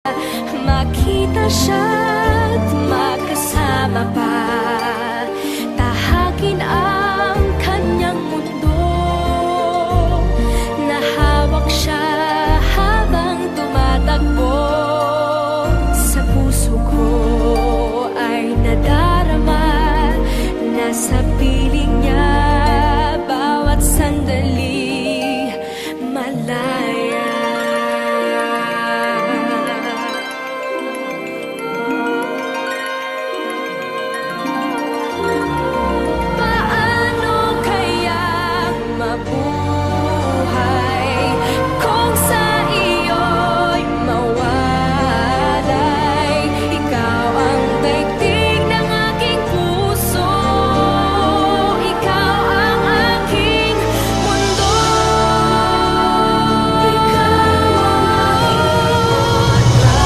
Makita siya't magkasama pa, tahakin ang kanyang mundo. Nahawak siya habang tumatakbo. Sa puso ko ay nadarama, nasa piling niya bawat sandali.